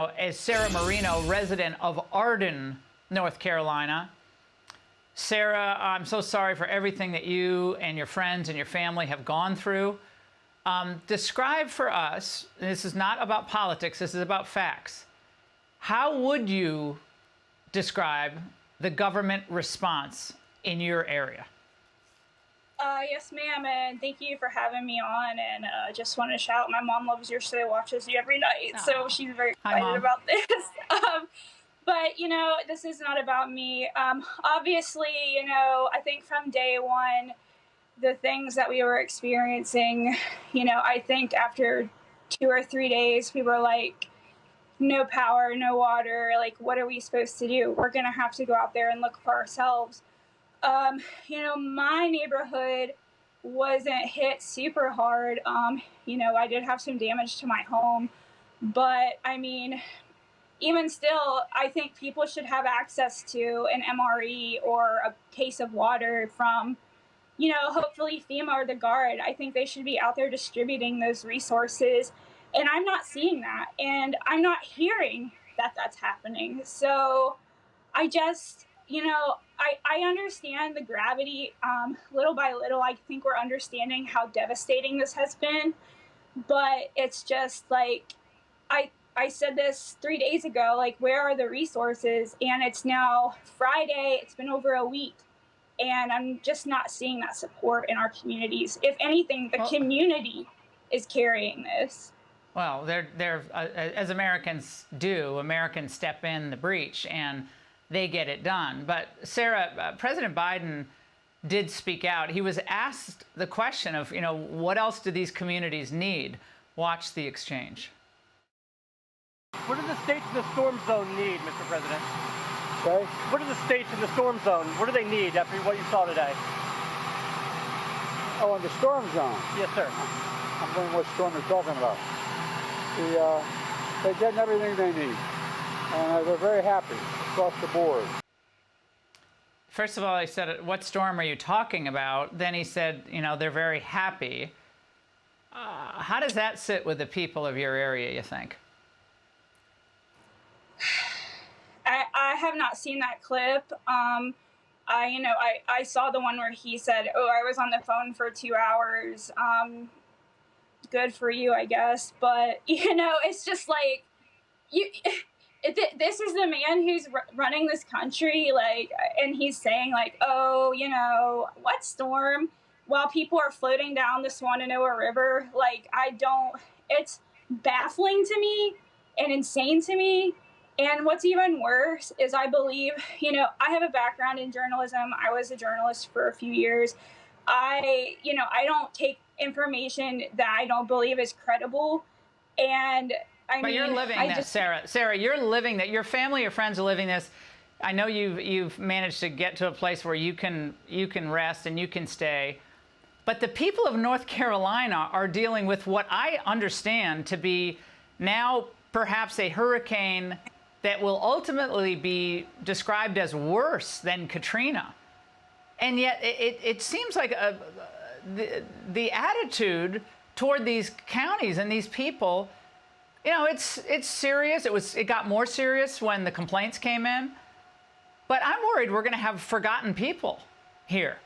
As Sarah Marino, resident of Arden, North Carolina. Sarah, I'm so sorry for everything that you and your friends and your family have gone through. Describe for us, this is not about politics, this is about facts. How would you describe the government response in your area? Yes, ma'am, and thank you for having me on. And just want to shout, my mom loves your show, watches you every night, so she's very excited about this. But, you know, this is not about me. Obviously, you know, I think from day one, the things that we were experiencing, you know, I think after 2 or 3 days, we were like, no power, no water. Like, what are we supposed to do? We're going to have to go out there and look for ourselves. You know, my neighborhood wasn't hit super hard. You know, I did have some damage to my home, but I mean, even still, I think people should have access to an MRE or a case of water from, you know, hopefully FEMA or the Guard. I think they should be out there distributing those resources, and I'm not seeing that, and I'm not hearing that that's happening. So I just, you know, I understand the gravity. Little by little, I think we're understanding how devastating this has been. But it's just like, I said this 3 days ago, like, where are the resources? And it's now Friday. It's been over a week. And I'm just not seeing that support in our communities. If anything, the community is carrying this. Well, they're as Americans do, Americans step in the breach and they get it done. But Sarah, President Biden did speak out. He was asked the question of, you know, what else do these communities need? Watch the exchange. What do the states in the storm zone need, Mr. President? Okay. What do the states in the storm zone, what do they need after what you saw today? Oh, in the storm zone? Yes, sir. I'm wondering what storm you're talking about. They're getting everything they need, and they're very happy across the board. First of all, he said, what storm are you talking about? Then he said, you know, they're very happy. How does that sit with the people of your area, you think? I have not seen that clip. I saw the one where he said, oh, I was on the phone for 2 hours. Good for you, I guess. But, you know, it's just like, this is the man who's running this country, like, and he's saying, like, oh, you know, what storm? While people are floating down the Swananoa River, like, it's baffling to me and insane to me. And what's even worse is I believe, you know, I have a background in journalism. I was a journalist for a few years. I don't take information that I don't believe is credible. And But you're living this, Sarah. Sarah, you're living that. Your family, your friends are living this. I know you've managed to get to a place where you can rest and you can stay. But the people of North Carolina are dealing with what I understand to be now perhaps a hurricane that will ultimately be described as worse than Katrina. And yet it seems like the attitude toward these counties and these people, you know, it's serious. It got more serious when the complaints came in. But I'm worried we're going to have forgotten people here.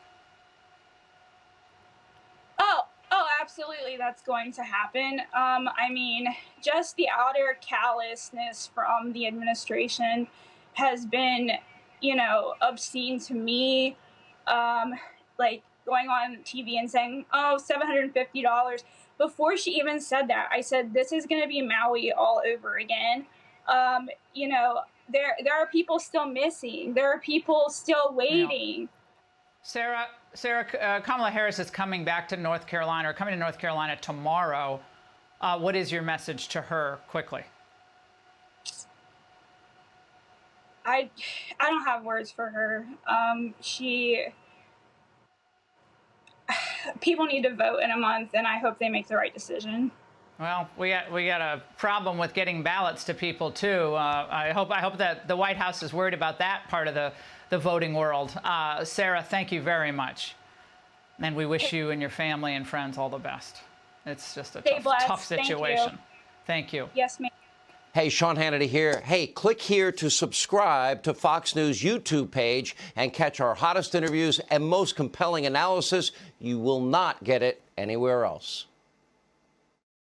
Oh, absolutely, that's going to happen. I mean, just the outer callousness from the administration has been, you know, obscene to me. Like going on TV and saying, oh, $750. Before she even said that, I said, this is going to be Maui all over again. You know, there are people still missing. There are people still waiting. No. Sarah, Kamala Harris is coming back to North Carolina, or coming to North Carolina tomorrow. What is your message to her, quickly? I don't have words for her. People need to vote in a month, and I hope they make the right decision. Well, we got a problem with getting ballots to people too. I hope that the White House is worried about that part of the voting world. Sarah, thank you very much, and we wish you and your family and friends all the best. It's just a tough situation. Thank you. Thank you. Yes, ma'am. Hey, Sean Hannity here. Hey, click here to subscribe to Fox News YouTube page and catch our hottest interviews and most compelling analysis. You will not get it anywhere else.